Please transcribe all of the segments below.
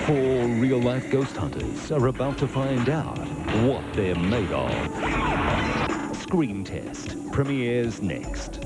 Four real-life ghost hunters are about to find out what they're made of. Scream Test premieres next.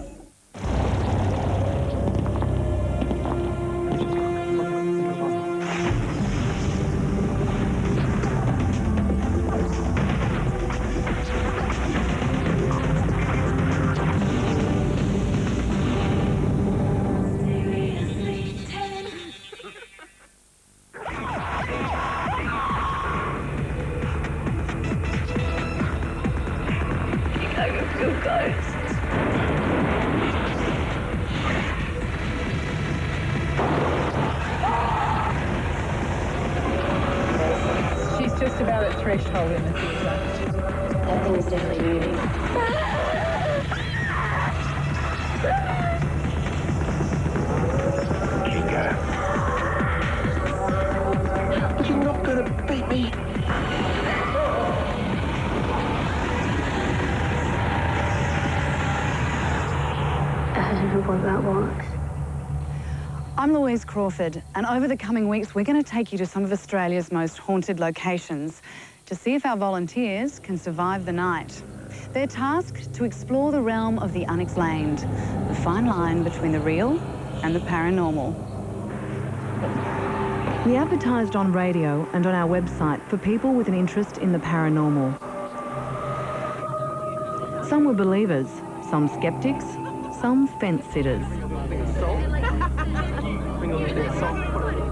She's just about at threshold in the theatre. That thing is definitely moving. You're not gonna beat me. I don't know what that works. I'm Louise Crawford, and over the coming weeks, we're going to take you to some of Australia's most haunted locations to see if our volunteers can survive the night. They're tasked to explore the realm of the unexplained, the fine line between the real and the paranormal. We advertised on radio and on our website for people with an interest in the paranormal. Some were believers, some skeptics, some fence-sitters.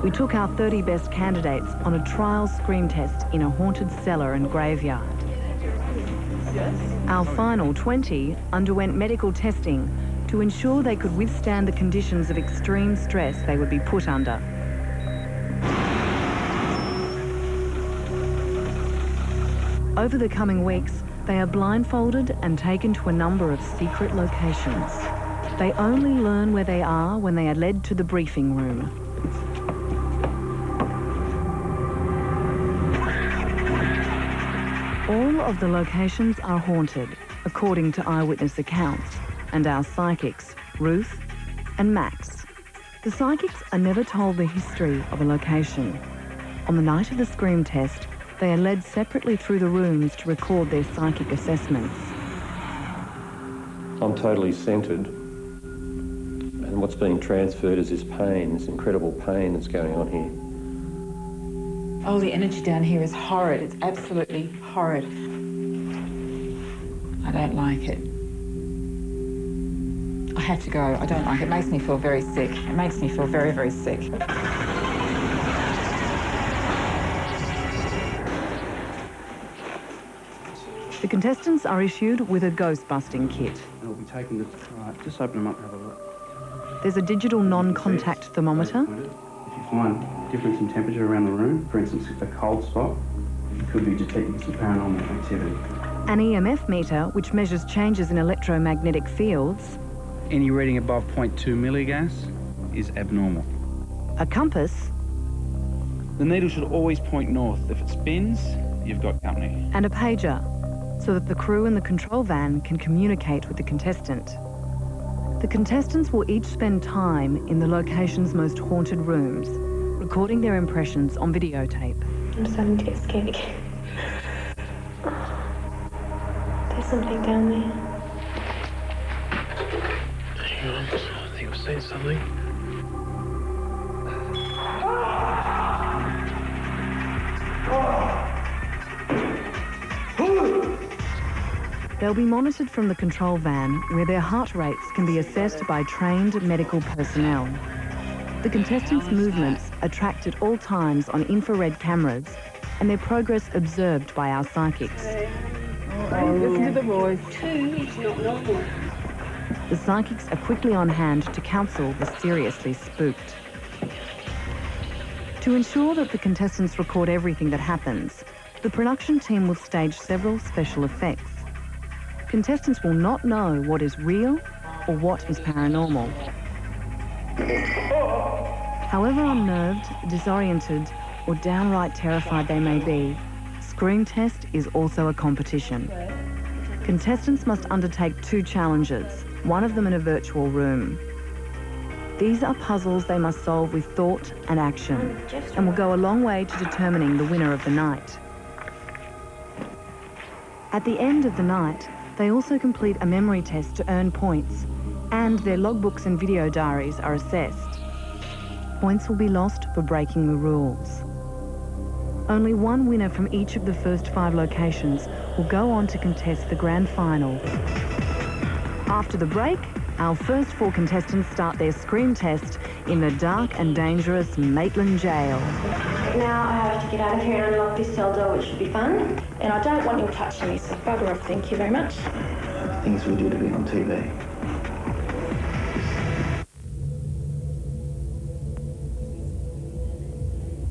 We took our 30 best candidates on a trial scream test in a haunted cellar and graveyard. Our final 20 underwent medical testing to ensure they could withstand the conditions of extreme stress they would be put under. Over the coming weeks, they are blindfolded and taken to a number of secret locations. They only learn where they are when they are led to the briefing room. All of the locations are haunted, according to eyewitness accounts, and our psychics, Ruth and Max. The psychics are never told the history of a location. On the night of the scream test, they are led separately through the rooms to record their psychic assessments. I'm totally centred, and what's being transferred is this pain, this incredible pain that's going on here. Oh, the energy down here is horrid. It's absolutely horrid. I don't like it. I have to go. I don't like it. It makes me feel very sick. It makes me feel very, very sick. The contestants are issued with a ghost-busting kit. We'll be taking the... Right, just open them up and have a look. There's a digital non-contact thermometer. If you find difference in temperature around the room, for instance, a cold spot, you could be detecting some paranormal activity. An EMF meter, which measures changes in electromagnetic fields. Any reading above 0.2 milligas is abnormal. A compass. The needle should always point north. If it spins, you've got company. And a pager, so that the crew in the control van can communicate with the contestant. The contestants will each spend time in the location's most haunted rooms, recording their impressions on videotape. I'm starting to get scared again. There's something down there. Hang on, I think I've seen something. They'll be monitored from the control van, where their heart rates can be assessed by trained medical personnel. The contestants' movements are tracked at all times on infrared cameras, and their progress observed by our psychics. Listen to the voice. 2 is not normal. The psychics are quickly on hand to counsel the seriously spooked. To ensure that the contestants record everything that happens, the production team will stage several special effects. Contestants will not know what is real or what is paranormal. However unnerved, disoriented, or downright terrified they may be, Scream Test is also a competition. Contestants must undertake 2 challenges, one of them in a virtual room. These are puzzles they must solve with thought and action, and will go a long way to determining the winner of the night. At the end of the night, they also complete a memory test to earn points, and their logbooks and video diaries are assessed. Points will be lost for breaking the rules. Only one winner from each of the first 5 locations will go on to contest the grand final. After the break, our first 4 contestants start their scream test in the dark and dangerous Maitland Jail. Now I have to get out of here and unlock this cell door, which should be fun. And I don't want him touching me, so bugger off, thank you very much. Things we do to be on TV.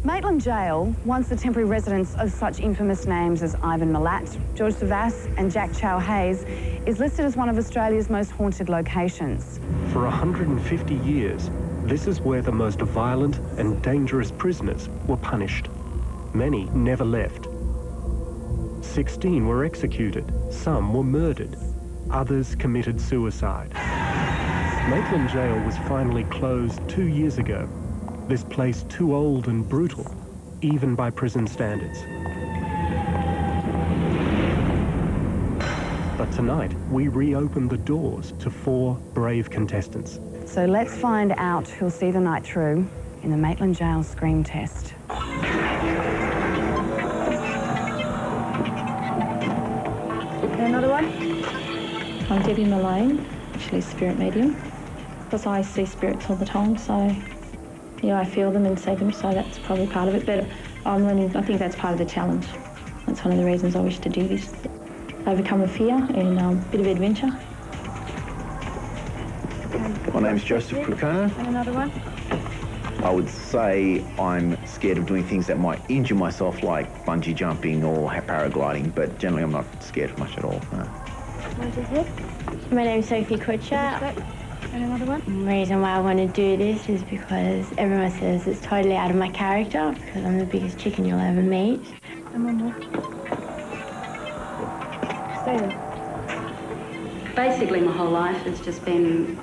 Maitland Jail, once the temporary residence of such infamous names as Ivan Milat, George Savas and Jack Chow Hayes, is listed as one of Australia's most haunted locations. For 150 years, this is where the most violent and dangerous prisoners were punished. Many never left. 16 were executed, some were murdered, others committed suicide. Maitland Jail was finally closed 2 years ago. This place too old and brutal, even by prison standards. But tonight, we reopen the doors to 4 brave contestants. So let's find out who'll see the night through in the Maitland Jail scream test. Another one? I'm Debbie Malone, actually a spirit medium. Because I see spirits all the time, so yeah, I feel them and see them, so that's probably part of it. But I'm learning, I think that's part of the challenge. That's one of the reasons I wish to do this. Overcome a fear and a bit of adventure. My name's Joseph Crocono. And another one? I would say I'm scared of doing things that might injure myself, like bungee jumping or paragliding, but generally I'm not scared much at all. No. My name's Sophie Kutcher. And another one? The reason why I want to do this is because everyone says it's totally out of my character, because I'm the biggest chicken you'll ever meet. And one more. Stay there. Basically, my whole life has just been,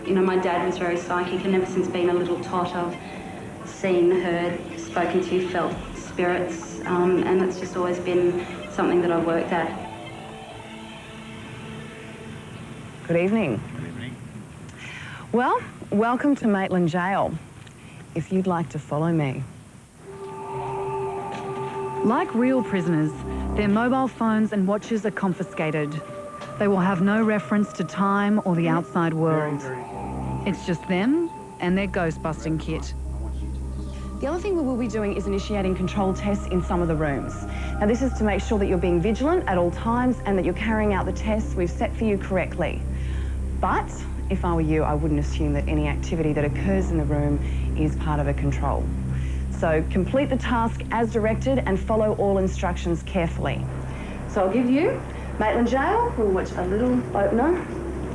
you know, my dad was very psychic, and ever since being a little tot, I've seen, heard, spoken to, felt spirits, and it's just always been something that I've worked at. Good evening. Well, welcome to Maitland Jail, if you'd like to follow me. Like real prisoners, their mobile phones and watches are confiscated. They will have no reference to time or the outside world. It's just them and their ghost-busting kit. The other thing we will be doing is initiating control tests in some of the rooms. Now, this is to make sure that you're being vigilant at all times and that you're carrying out the tests we've set for you correctly. But if I were you, I wouldn't assume that any activity that occurs in the room is part of a control. So complete the task as directed and follow all instructions carefully. So I'll give you Maitland Jail. We'll watch a little opener,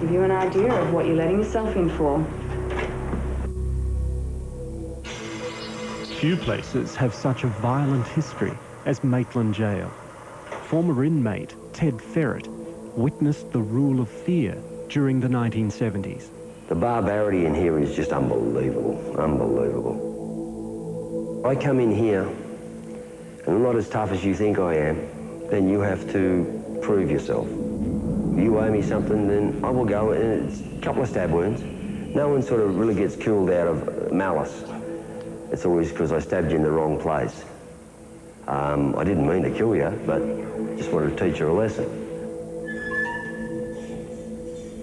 give you an idea of what you're letting yourself in for. Few places have such a violent history as Maitland Jail. Former inmate Ted Ferret witnessed the rule of fear during the 1970s. The barbarity in here is just unbelievable, unbelievable. I come in here and I'm not as tough as you think I am, then you have to prove yourself. If you owe me something, then I will go, and it's a couple of stab wounds. No one sort of really gets killed out of malice. It's always because I stabbed you in the wrong place. I didn't mean to kill you, but just wanted to teach you a lesson.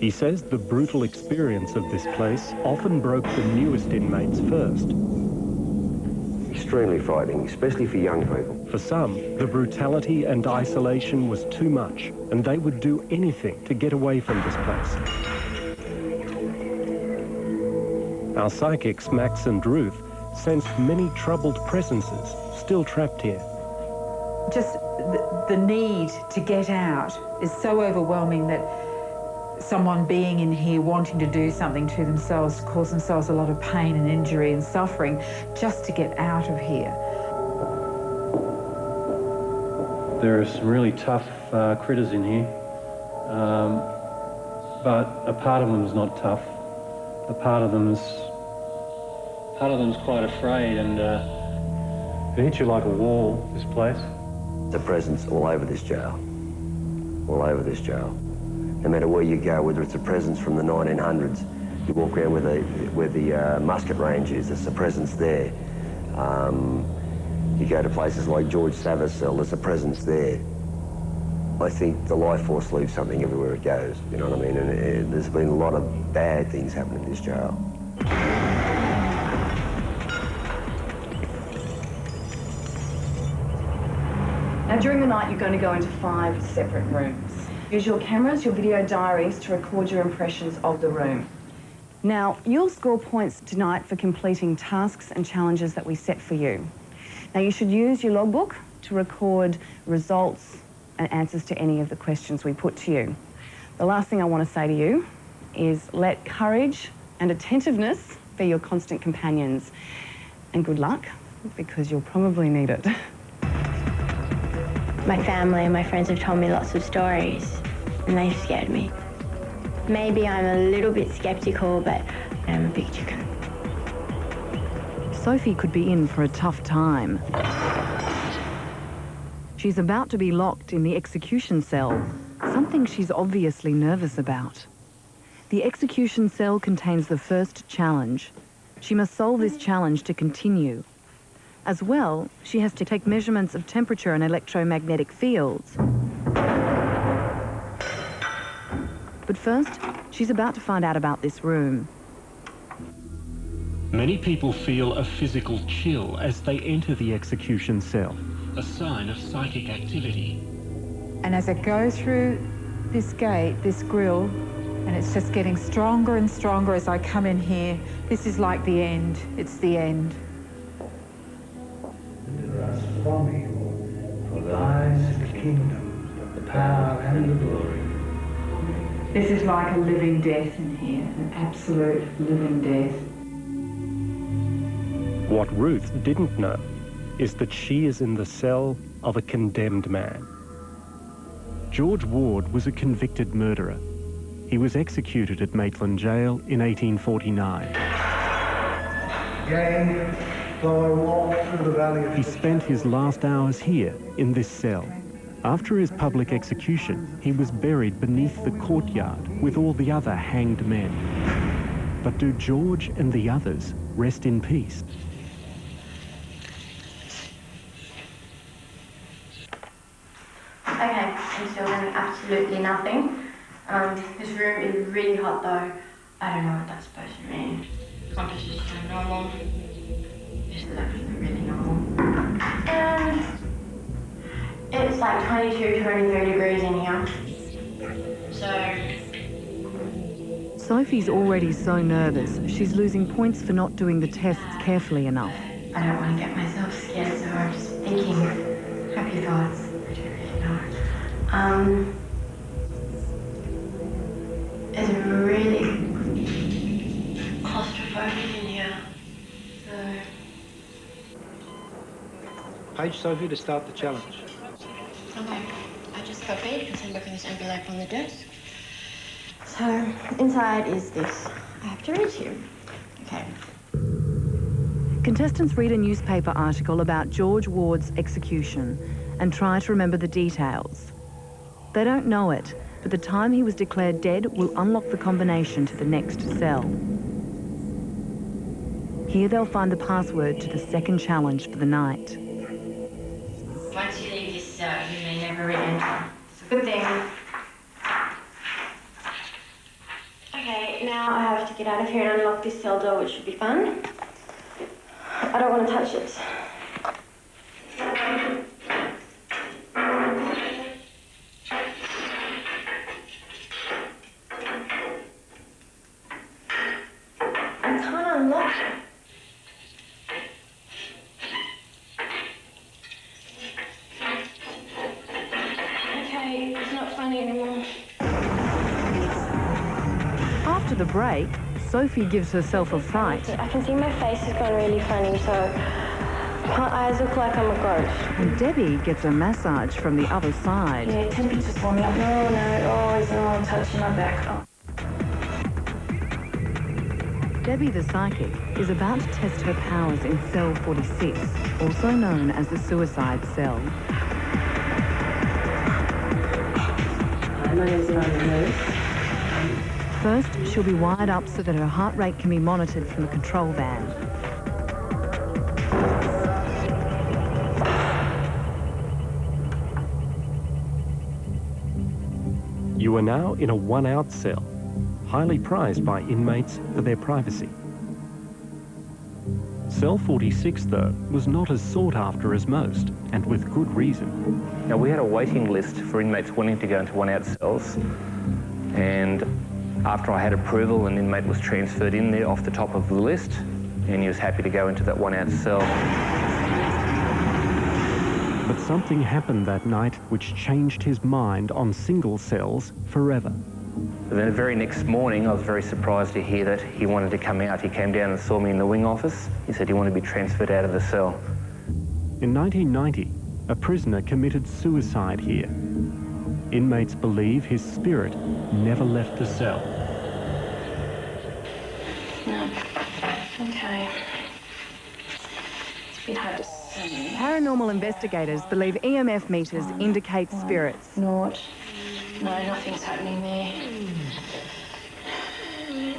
He says the brutal experience of this place often broke the newest inmates first. Extremely frightening, especially for young people. For some, the brutality and isolation was too much, and they would do anything to get away from this place. Our psychics, Max and Ruth, sensed many troubled presences still trapped here. Just the need to get out is so overwhelming that someone being in here wanting to do something to themselves, cause themselves a lot of pain and injury and suffering just to get out of here. There are some really tough critters in here, but a part of them is not tough. A part of them is Part of them's quite afraid, and it hits you like a wall, this place. The presence all over this jail. All over this jail. No matter where you go, whether it's a presence from the 1900s, you walk around where the musket range is, there's a presence there. You go to places like George Savas' cell, there's a presence there. I think the life force leaves something everywhere it goes, you know what I mean? And there's been a lot of bad things happening in this jail. Now, during the night, you're going to go into 5 separate rooms. Use your cameras, your video diaries to record your impressions of the room. Now, you'll score points tonight for completing tasks and challenges that we set for you. Now, you should use your logbook to record results and answers to any of the questions we put to you. The last thing I want to say to you is let courage and attentiveness be your constant companions. And good luck, because you'll probably need it. My family and my friends have told me lots of stories, and they've scared me. Maybe I'm a little bit sceptical, but I'm a big chicken. Sophie could be in for a tough time. She's about to be locked in the execution cell, something she's obviously nervous about. The execution cell contains the first challenge. She must solve this challenge to continue. As well, she has to take measurements of temperature and electromagnetic fields. But first, she's about to find out about this room. Many people feel a physical chill as they enter the execution cell, a sign of psychic activity. And as I go through this gate, this grille, and it's just getting stronger and stronger as I come in here, this is like the end. It's the end. Deliver us from evil, for thine is the kingdom, the power and the glory. This is like a living death in here, an absolute living death. What Ruth didn't know is that she is in the cell of a condemned man. George Ward was a convicted murderer. He was executed at Maitland Jail in 1849. Yea, though I walk through the valley of... He spent his last hours here in this cell. After his public execution, he was buried beneath the courtyard with all the other hanged men. But do George and the others rest in peace? Okay, I'm still doing absolutely nothing. This room is really hot though. I don't know what that's supposed to mean. Compass is so normal. This is actually really normal. And it's like 22, 23 degrees in here. So... Sophie's already so nervous, she's losing points for not doing the tests carefully enough. I don't want to get myself scared, so I'm just thinking happy thoughts. I don't really know. It's really claustrophobic in here, so... Page Sophie to start the challenge. Okay, I just copied and sent back in this envelope on the desk. So, inside is this. I have to read to you. Okay. Contestants read a newspaper article about George Ward's execution and try to remember the details. They don't know it, but the time he was declared dead will unlock the combination to the next cell. Here they'll find the password to the second challenge for the night. Once you leave this cell, you may never re-enter. It's a good thing. Okay, now I have to get out of here and unlock this cell door, which should be fun. I don't want to touch it. I can't unlock it. Okay, it's not funny anymore. After the break, Sophie gives herself a fright. I can see my face has gone really funny, so my eyes look like I'm a ghost. And Debbie gets a massage from the other side. Yeah, temperature's warming up. No, always touching my back. Oh. Debbie the psychic is about to test her powers in cell 46, also known as the suicide cell. My name's Malone. First, she'll be wired up so that her heart rate can be monitored from the control van. You are now in a one-out cell, highly prized by inmates for their privacy. Cell 46, though, was not as sought after as most, and with good reason. Now, we had a waiting list for inmates wanting to go into one-out cells, and after I had approval, an inmate was transferred in there off the top of the list, and he was happy to go into that one-out cell. But something happened that night which changed his mind on single cells forever. Then the very next morning, I was very surprised to hear that he wanted to come out. He came down and saw me in the wing office. He said he wanted to be transferred out of the cell. In 1990, a prisoner committed suicide here. Inmates believe his spirit never left the cell. No. Okay. It's a bit hard to see. Paranormal investigators believe EMF meters indicate spirits. Naught. No, nothing's happening there.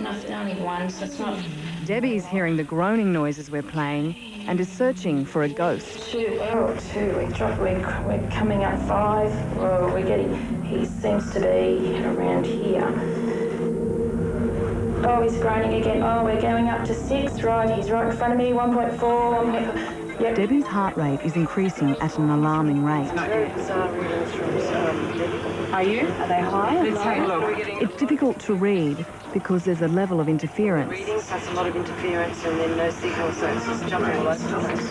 Nothing, only one, so it's not... Debbie's hearing the groaning noises we're playing and is searching for a ghost. Two. We're coming up 5. Oh, we're getting... He seems to be around here. Oh, he's groaning again. Oh, we're going up to 6. Right, he's right in front of me. 1.4. Yep. Debbie's heart rate is increasing at an alarming rate. Very bizarre readings from Debbie. Are you? Are they high? Let's take a look. It's difficult to read because there's a level of interference. Readings has a lot of interference and then no signal, so it's just jumping all over the place.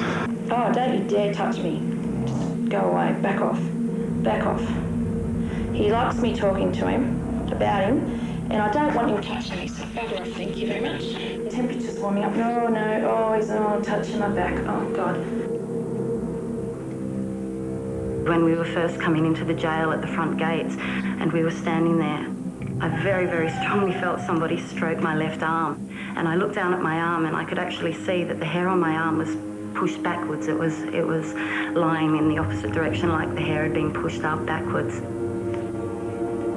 Oh, don't you dare touch me. Just go away. Back off. Back off. He likes me talking to him, about him, and I don't want him touching me, so bugger off, thank you very much. The temperature's warming up. No. Oh, he's touching my back. Oh, God. When we were first coming into the jail at the front gates and we were standing there, I very, very strongly felt somebody stroke my left arm. And I looked down at my arm and I could actually see that the hair on my arm was pushed backwards. It was lying in the opposite direction, like the hair had been pushed up backwards.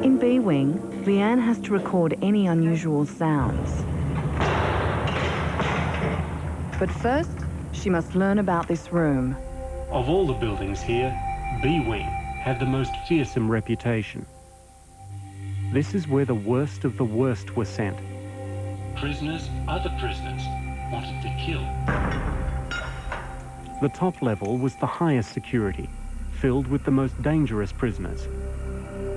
In B Wing, Leanne has to record any unusual sounds. But first, she must learn about this room. Of all the buildings here, B Wing had the most fearsome reputation. This is where the worst of the worst were sent. Other prisoners wanted to kill. The top level was the highest security, filled with the most dangerous prisoners.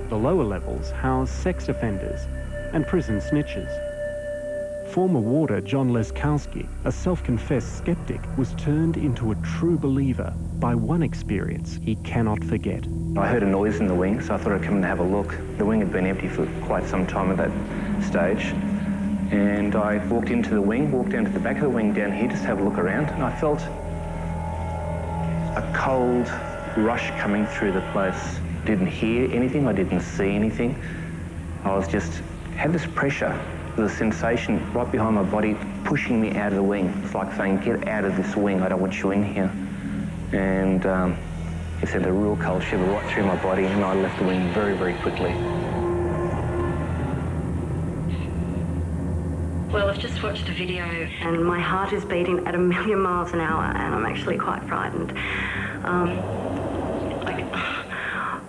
The lower levels housed sex offenders and prison snitches. Former warder John Leskowski, a self-confessed skeptic, was turned into a true believer by one experience he cannot forget. I heard a noise in the wing, so I thought I'd come and have a look. The wing had been empty for quite some time at that stage. And I walked into the wing, walked down to the back of the wing down here just to have a look around, and I felt a cold rush coming through the place. Didn't hear anything, I didn't see anything. I was just, had this pressure, the sensation right behind my body pushing me out of the wing. It's like saying, get out of this wing, I don't want you in here. And it sent a real cold shiver right through my body, and I left the wing very, very quickly. Well, I've just watched a video and my heart is beating at 1,000,000 miles an hour and I'm actually quite frightened.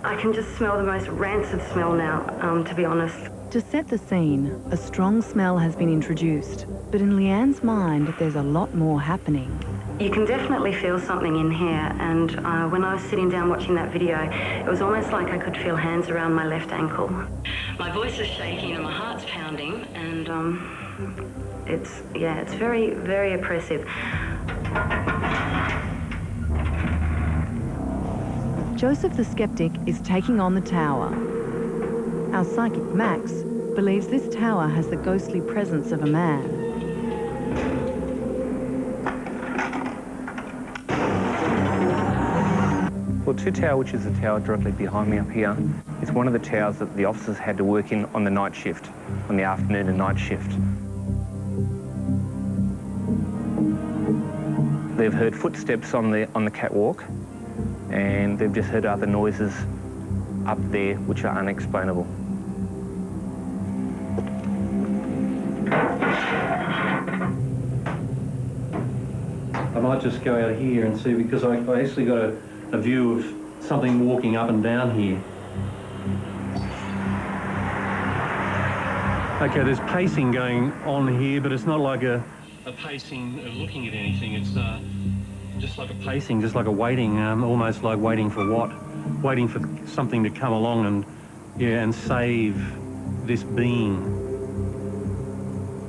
I can just smell the most rancid smell now, to be honest. To set the scene, a strong smell has been introduced, but in Leanne's mind, there's a lot more happening. You can definitely feel something in here, and when I was sitting down watching that video, it was almost like I could feel hands around my left ankle. My voice is shaking and my heart's pounding, and it's very, very oppressive. Joseph the Skeptic is taking on the tower. Our psychic Max believes this tower has the ghostly presence of a man. Well, 2 Tower, which is the tower directly behind me up here, is one of the towers that the officers had to work in on the night shift, on the afternoon and night shift. They've heard footsteps on the catwalk, and they've just heard other noises up there which are unexplainable. I might just go out here and see, because I actually got a view of something walking up and down here. Okay, there's pacing going on here, but it's not like a pacing of looking at anything. It's just like a pacing, just like a waiting, almost like waiting for what? Waiting for something to come along and, yeah, and save this being.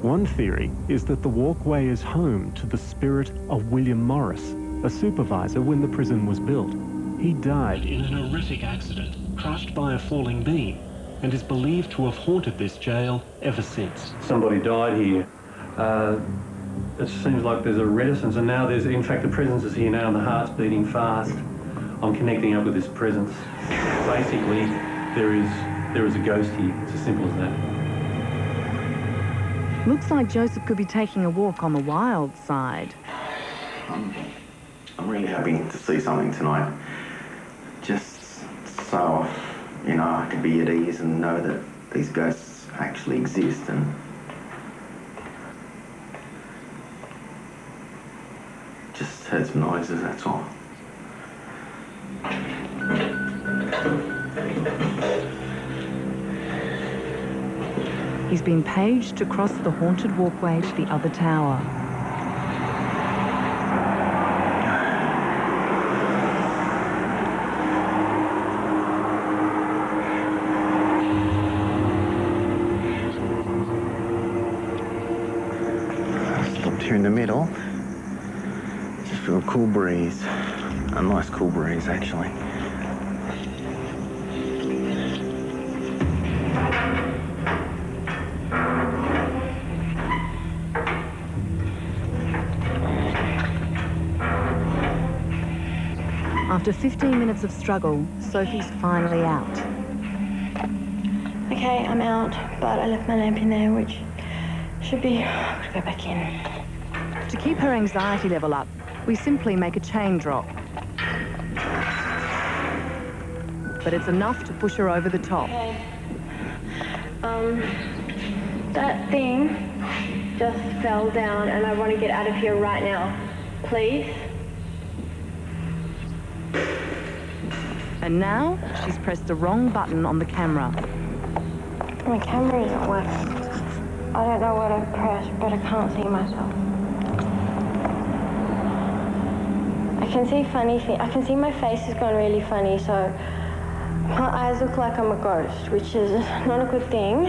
One theory is that the walkway is home to the spirit of William Morris, a supervisor when the prison was built. He died in an horrific accident, crushed by a falling beam, and is believed to have haunted this jail ever since. Somebody died here. It seems like there's a reticence, and now there's, in fact, the presence is here now and the heart's beating fast. I'm connecting up with this presence. Basically, there is a ghost here. It's as simple as that. Looks like Joseph could be taking a walk on the wild side. I'm really happy to see something tonight. Just so, you know, I can be at ease and know that these ghosts actually exist, and just heard some noises, that's all. He's been paged to cross the haunted walkway to the other tower. Stopped here in the middle. Just feel a cool breeze. A nice cool breeze, actually. After 15 minutes of struggle, Sophie's finally out. Okay, I'm out, but I left my lamp in there, which should be... I'll go back in. To keep her anxiety level up, we simply make a chain drop. But it's enough to push her over the top. Okay. That thing just fell down and I want to get out of here right now. Please? And now, she's pressed the wrong button on the camera. My camera isn't working. I don't know what I've pressed, but I can't see myself. I can see funny things. I can see my face has gone really funny, so my eyes look like I'm a ghost, which is not a good thing.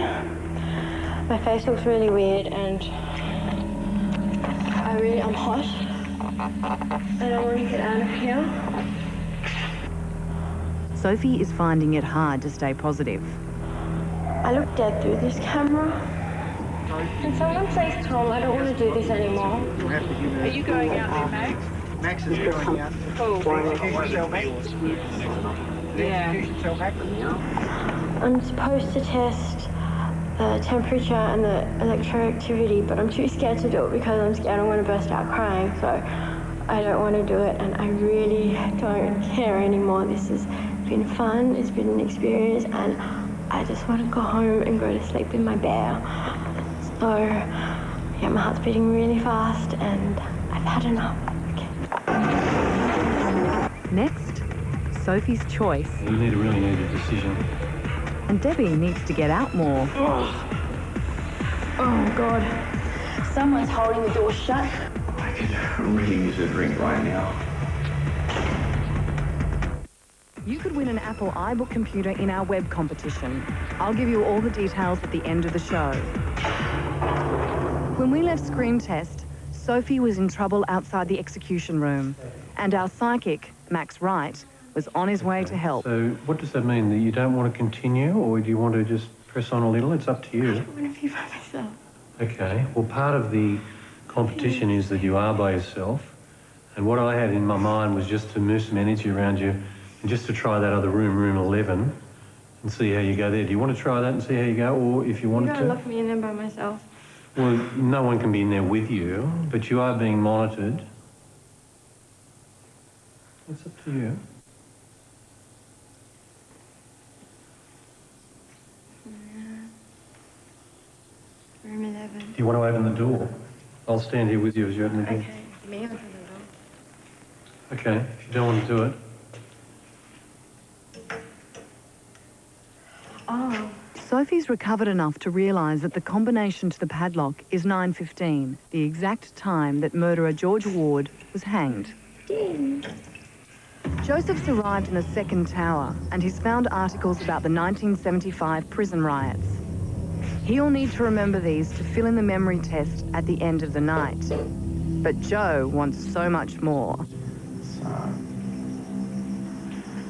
My face looks really weird, and I'm hot. And I want to get out of here. Sophie is finding it hard to stay positive. I look dead through this camera. Can someone please Tom? I don't want to do this anymore. Are you going out there, Max? Max is going out. Cool. Yeah. I'm supposed to test the temperature and the electroactivity, but I'm too scared to do it because I'm scared I'm going to burst out crying, so I don't want to do it, and I really don't care anymore. This has been fun, it's been an experience, and I just want to go home and go to sleep in my bed. So, yeah, my heart's beating really fast, and I've had enough. Next, Sophie's choice. You really need a decision. And Debbie needs to get out more. Oh, God. Someone's holding the door shut. I could really use a drink right now. You could win an Apple iBook computer in our web competition. I'll give you all the details at the end of the show. When we left Screen Test, Sophie was in trouble outside the execution room, and our psychic, Max Wright, was on his way to help. So what does that mean? That you don't want to continue, or do you want to just press on a little? It's up to you. I don't want to be by myself. Okay. Well, part of the competition is that you are by yourself. And what I had in my mind was just to move some energy around you and just to try that other room, room 11, and see how you go there. Do you want to try that and see how you go? Or if you wanted to... You're going to lock me in there by myself. Well, no one can be in there with you, but you are being monitored. It's up to you. Room 11. Do you want to open the door? I'll stand here with you as you open the door. Okay, me open the door. Okay, if you don't want to do it. Oh. Sophie's recovered enough to realise that the combination to the padlock is 9:15, the exact time that murderer George Ward was hanged. Joseph's arrived in the second tower and he's found articles about the 1975 prison riots. He'll need to remember these to fill in the memory test at the end of the night. But Joe wants so much more. So,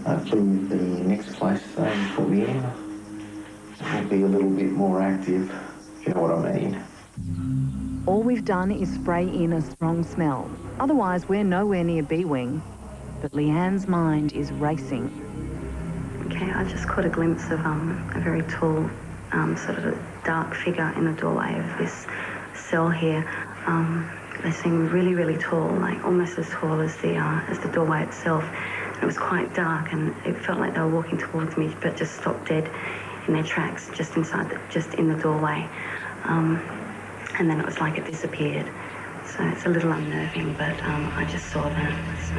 hopefully the next place they put me in will be a little bit more active, if you know what I mean. All we've done is spray in a strong smell. Otherwise, we're nowhere near B-Wing. But Leanne's mind is racing. Okay, I just caught a glimpse of a very tall, sort of a dark figure in the doorway of this cell here. They seem really, really tall, like almost as tall as the doorway itself. And it was quite dark, and it felt like they were walking towards me, but just stopped dead in their tracks, just in the doorway. And then it was like it disappeared. So it's a little unnerving, but I just saw that. So.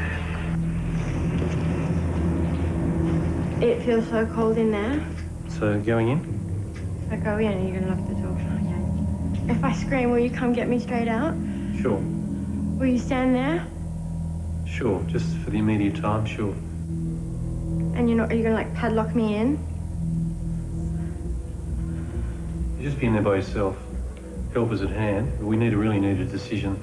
It feels so cold in there. So going in? If I go in, are you going to lock the door? Okay. If I scream, will you come get me straight out? Sure. Will you stand there? Sure, just for the immediate time, sure. And are you going to like padlock me in? You just be in there by yourself. Help is at hand. We really need a decision.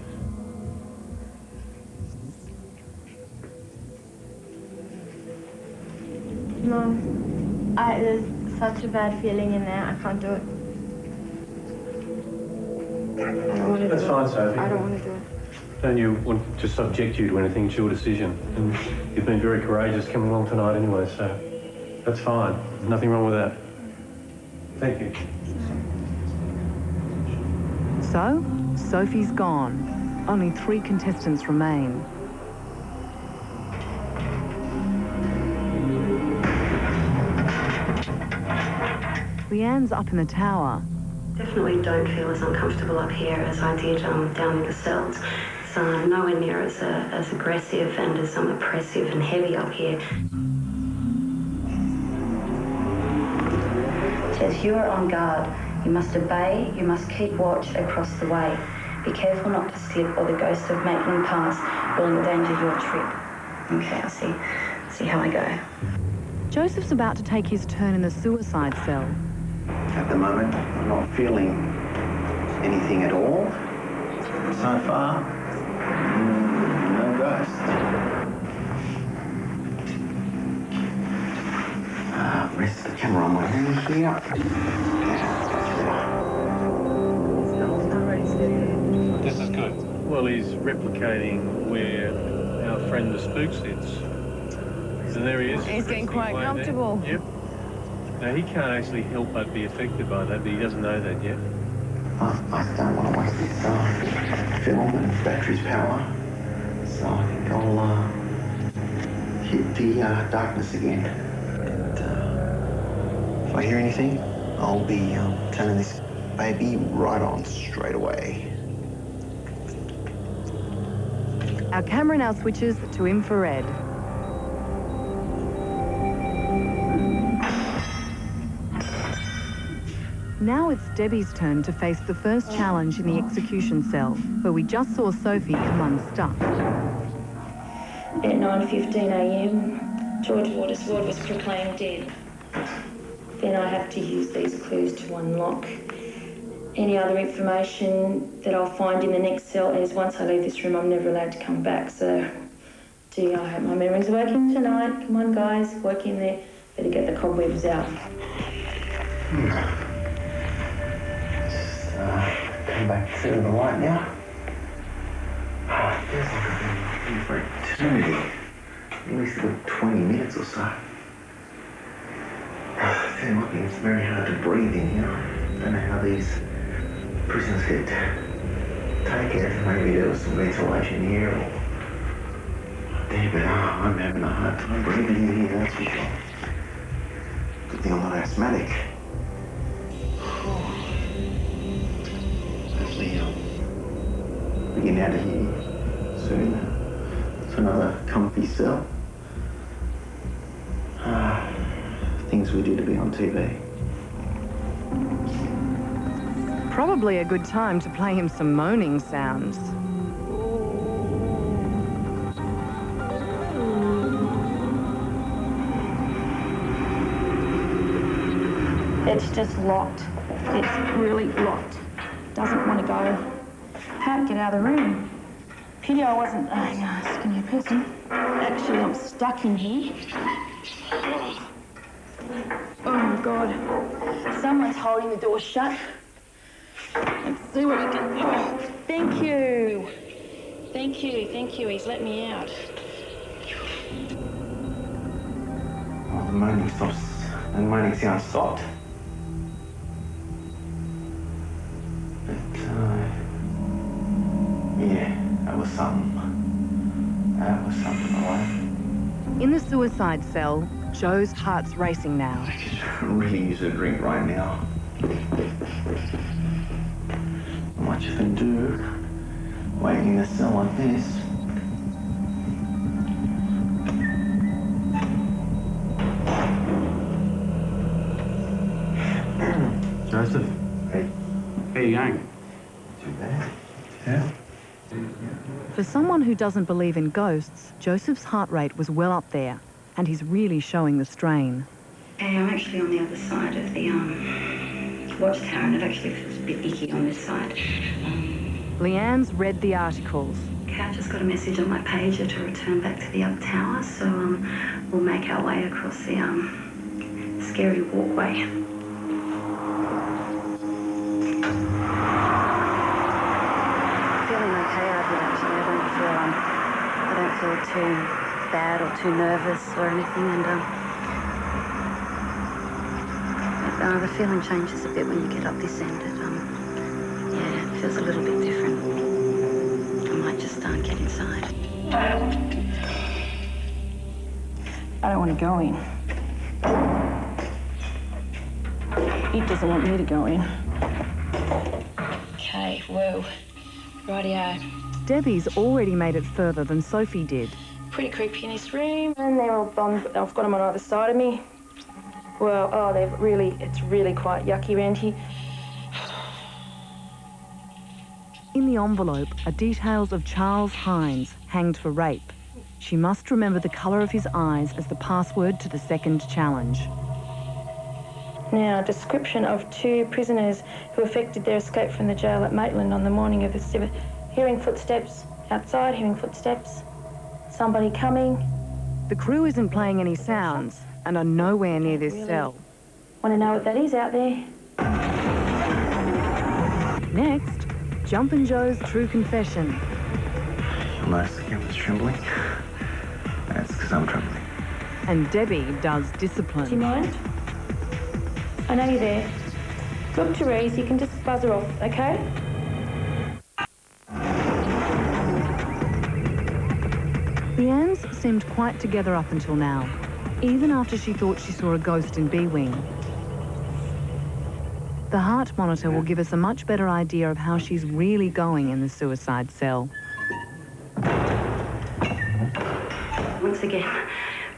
Mom, there's such a bad feeling in there. I can't do it. I don't want to do it. That's fine, Sophie. I don't want to do it. Don't you want to subject you to anything? It's your decision. And you've been very courageous coming along tonight anyway, so that's fine. There's nothing wrong with that. Thank you. So, Sophie's gone. Only 3 contestants remain. Leanne's up in the tower. Definitely don't feel as uncomfortable up here as I did down in the cells. It's nowhere near as aggressive and as oppressive and heavy up here. It says you are on guard. You must obey, you must keep watch across the way. Be careful not to slip or the ghost of Maitland Pass will endanger your trip. Okay, I'll see how I go. Joseph's about to take his turn in the suicide cell. At the moment, I'm not feeling anything at all. So far, no ghost. Rest the camera on my knee here. This is good. Well, he's replicating where our friend the spook sits. And there he is. He's getting quite comfortable. Yep. Now, he can't actually help but be affected by that, but he doesn't know that yet. I don't want to waste this film and battery's power, so I think I'll hit the darkness again. And if I hear anything, I'll be turning this baby right on straight away. Our camera now switches to infrared. Now it's Debbie's turn to face the first challenge in the execution cell, where we just saw Sophie come unstuck. At 9:15 a.m, George Ward was proclaimed dead. Then I have to use these clues to unlock any other information that I'll find in the next cell. As once I leave this room, I'm never allowed to come back. So, gee, I hope my memory's working tonight. Come on, guys, work in there. Better get the cobwebs out. Come back to the light now. It feels like I've been in for eternity. At least a good 20 minutes or so. I feel like it's very hard to breathe in here. I don't know how these prisoners get taken. Maybe there was some ventilation here or there, but I'm having a hard time breathing in here, that's for sure. Good thing I'm not asthmatic. Hopefully, we're getting out of here soon to another comfy cell. Things we do to be on TV. Probably a good time to play him some moaning sounds. It's just locked. It's really locked. Doesn't want to go. Can't get out of the room. Pity I wasn't asking you a person. Actually, I'm stuck in here. Oh my God. Someone's holding the door shut. Let's see what we can do. Oh, thank you. Thank you, thank you. He's let me out. Oh, the moaning stops. The moaning sound stopped. But, yeah, that was something. That was something, all right. In the suicide cell, Joe's heart's racing now. I could really use a drink right now. Not much I can do waiting in a cell like this. Joseph, hey, how you going? Too bad. Yeah? For someone who doesn't believe in ghosts, Joseph's heart rate was well up there, and he's really showing the strain. Hey, I'm actually on the other side of the watchtower, and it actually feels a bit icky on this side. Leanne's read the articles. Kat just got a message on my pager to return back to the up tower, so we'll make our way across the scary walkway. Feeling okay out here, actually. I don't feel too bad or too nervous or anything, and the feeling changes a bit when you get up this end. Yeah, it feels a little bit different. I might just get inside. I don't want to go in. He doesn't want me to go in. Okay, whoa. Rightio. Debbie's already made it further than Sophie did. Pretty creepy in this room. And they're all on, I've got them on either side of me. Well, oh, it's really quite yucky around here. In the envelope are details of Charles Hines, hanged for rape. She must remember the colour of his eyes as the password to the second challenge. Now, description of 2 prisoners who effected their escape from the jail at Maitland on the morning of the 7th. Hearing footsteps outside, hearing footsteps. Somebody coming. The crew isn't playing any sounds and are nowhere near this cell. Want to know what that is out there? Next, Jumpin' Joe's true confession. You'll notice the camera's trembling. That's because I'm trembling. And Debbie does discipline. Do you mind? I know you're there. Look, Therese, you can just buzz her off, okay? Leanne's seemed quite together up until now, even after she thought she saw a ghost in B-Wing. The heart monitor will give us a much better idea of how she's really going in the suicide cell. Once again,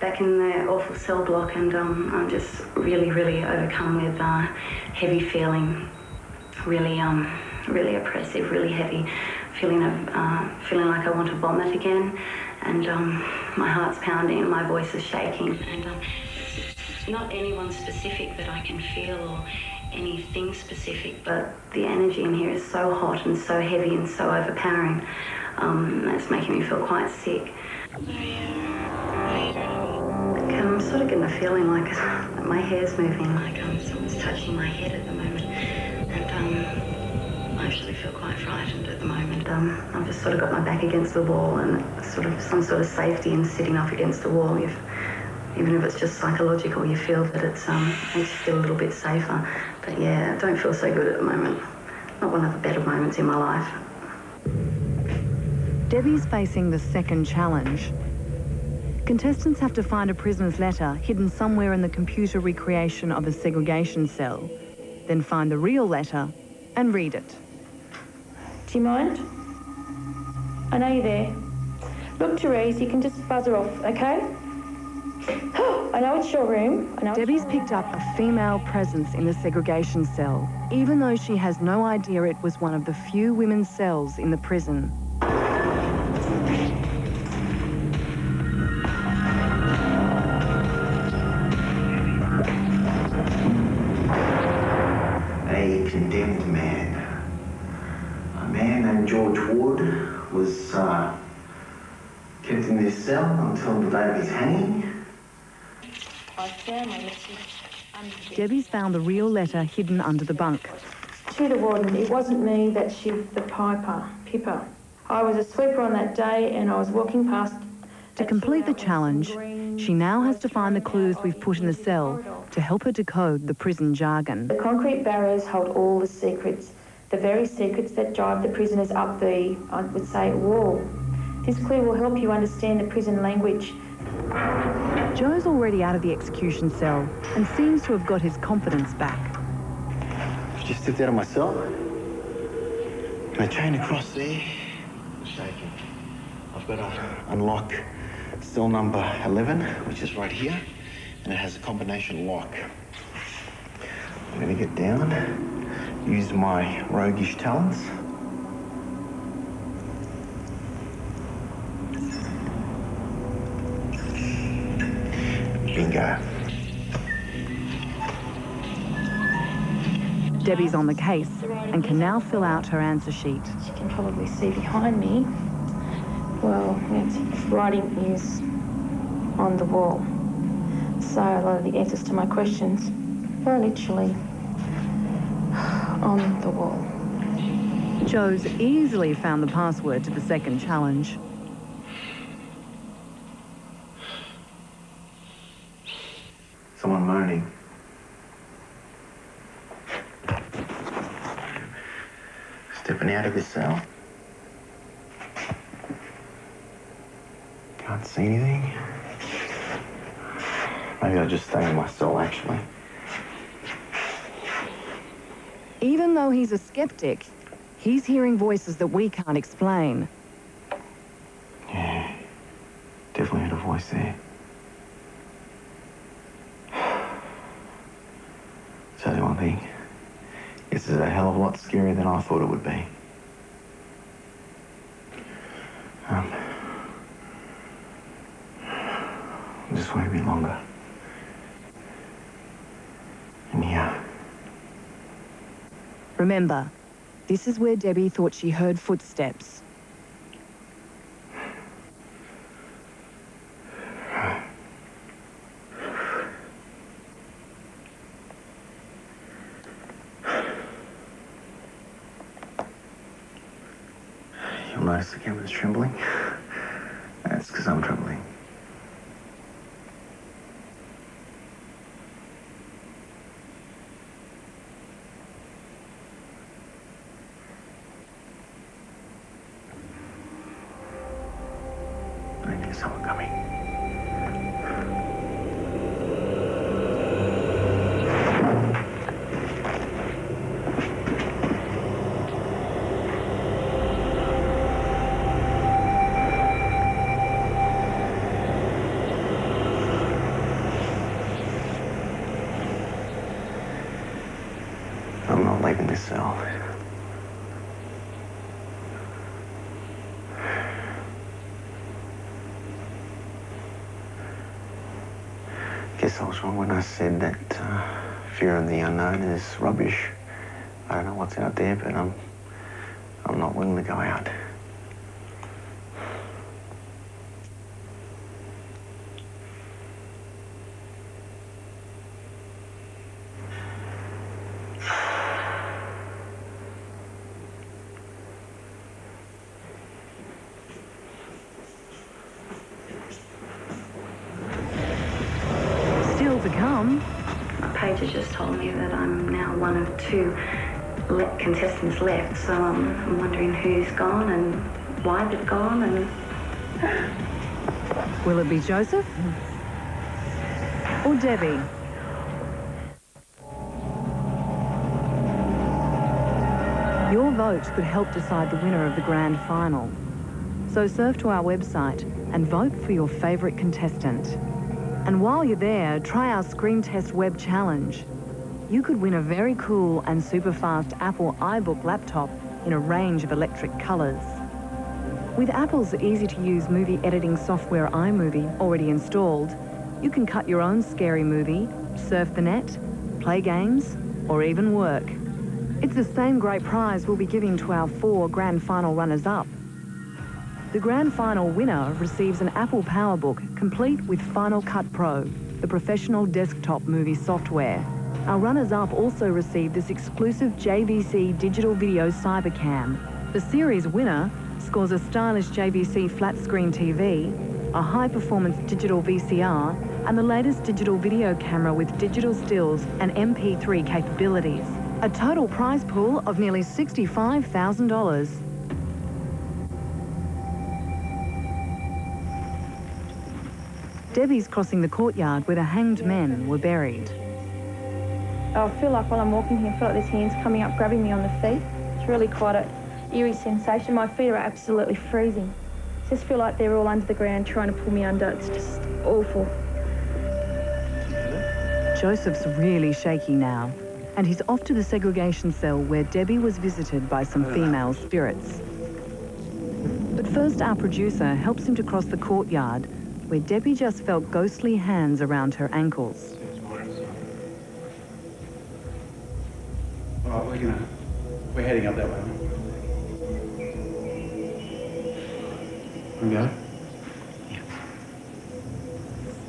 back in the awful cell block, and I'm just really, really overcome with heavy feeling, really oppressive, really heavy feeling of feeling like I want to vomit again, and my heart's pounding and my voice is shaking, and it's not anyone specific that I can feel or anything specific, but the energy in here is so hot and so heavy and so overpowering. It's making me feel quite sick. I'm sort of getting a feeling like my hair's moving, like someone's touching my head at the moment, and I actually feel quite frightened at the moment. I've just sort of got my back against the wall, and sort of some sort of safety in sitting up against the wall. Even if it's just psychological, you feel that it makes you feel a little bit safer. But yeah, I don't feel so good at the moment. Not one of the better moments in my life. Debbie's facing the second challenge. Contestants have to find a prisoner's letter hidden somewhere in the computer recreation of a segregation cell, then find the real letter and read it. Do you mind? I know you're there. Look, Therese, you can just buzzer off, okay? I know it's your room. Debbie's picked up a female presence in the segregation cell, even though she has no idea it was one of the few women's cells in the prison. A condemned man. A man named George Ward was kept in this cell until the day of his hanging. Debbie's found the real letter hidden under the bunk. To the warden, it wasn't me that shivved the Pipper. I was a sweeper on that day and I was walking past. To complete the challenge, she now has to find the clues we've put in the cell to help her decode the prison jargon. The concrete barriers hold all the secrets, the very secrets that drive the prisoners up the, I would say, wall. This clue will help you understand the prison language. Joe's already out of the execution cell and seems to have got his confidence back. I've just stepped out of my cell. And the chain across there is shaking. I've got to unlock cell number 11, which is right here, and it has a combination lock. I'm going to get down, use my roguish talents. Bingo. Debbie's on the case and can now fill out her answer sheet. You can probably see behind me. Well, it's writing is on the wall. So a lot of the answers to my questions were literally on the wall. Joe's easily found the password to the second challenge. Someone moaning. Stepping out of this cell. Can't see anything. Maybe I'll just stay in my cell, actually. Even though he's a skeptic, he's hearing voices that we can't explain. Yeah, definitely heard a voice there. Tell you one thing, this is a hell of a lot scarier than I thought it would be. Just wait a bit longer. In here. Remember, this is where Debbie thought she heard footsteps. You'll notice the camera's trembling. That's because I'm trembling. I think someone coming. I'm not leaving this cell. Guess I was wrong when I said that fear of the unknown is rubbish. I don't know what's out there, but I'm not willing to go out. Still to come. My page has just told me that I'm now one of 2 contestants left, so I'm wondering who's gone and why they've gone and... Will it be Joseph or Debbie? Your vote could help decide the winner of the grand final. So surf to our website and vote for your favourite contestant. And while you're there, try our Screen Test Web Challenge. You could win a very cool and super fast Apple iBook laptop in a range of electric colours. With Apple's easy-to-use movie editing software iMovie already installed, you can cut your own scary movie, surf the net, play games, or even work. It's the same great prize we'll be giving to our 4 grand final runners-up. The grand final winner receives an Apple PowerBook complete with Final Cut Pro, the professional desktop movie software. Our runners-up also receive this exclusive JVC digital video Cybercam. The series winner scores a stylish JVC flat-screen TV, a high-performance digital VCR, and the latest digital video camera with digital stills and MP3 capabilities. A total prize pool of nearly $65,000. Debbie's crossing the courtyard where the hanged men were buried. I feel like while I'm walking here, I feel like there's hands coming up, grabbing me on the feet. It's really quite an eerie sensation. My feet are absolutely freezing. I just feel like they're all under the ground trying to pull me under. It's just awful. Joseph's really shaky now, and he's off to the segregation cell where Debbie was visited by some female spirits. But first, our producer helps him to cross the courtyard where Debbie just felt ghostly hands around her ankles. All right, we're heading up that way. We go?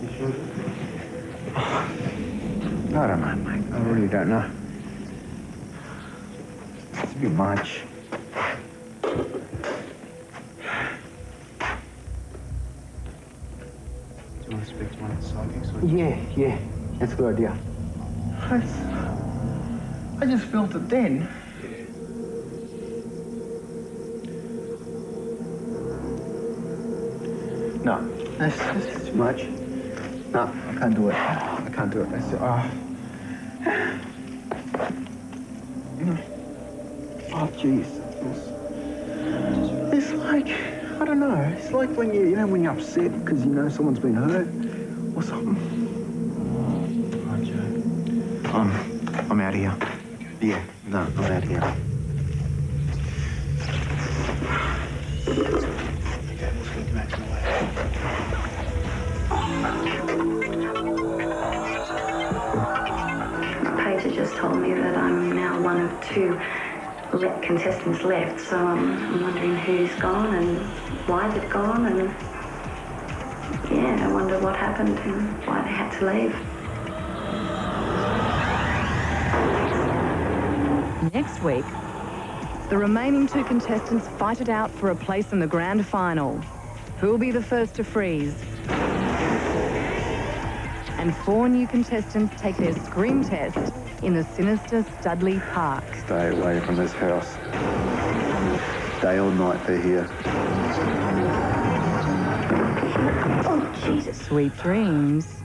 You sure? I don't know, mate. I really don't know. It's a bit much. Do you want to speak to one of the psychics? Yeah. That's a good idea. I just felt it then. No, that's too much. No, I can't do it. I can't do it. That's oh, jeez. It's like, I don't know. It's like when when you're upset because someone's been hurt or something. Right, Joe. I'm out of here. Yeah, no, I'm out of here. Okay, we'll speak to Max on the way. Paige just told me that I'm now one of 2 contestants left, so I'm wondering who's gone and why they've gone, and yeah, I wonder what happened and why they had to leave. Next week, the remaining 2 contestants fight it out for a place in the grand final. Who'll be the first to freeze? And 4 new contestants take their scream test in the sinister Studley Park. Stay away from this house. Day or night, they're here. Oh, Jesus. Sweet dreams.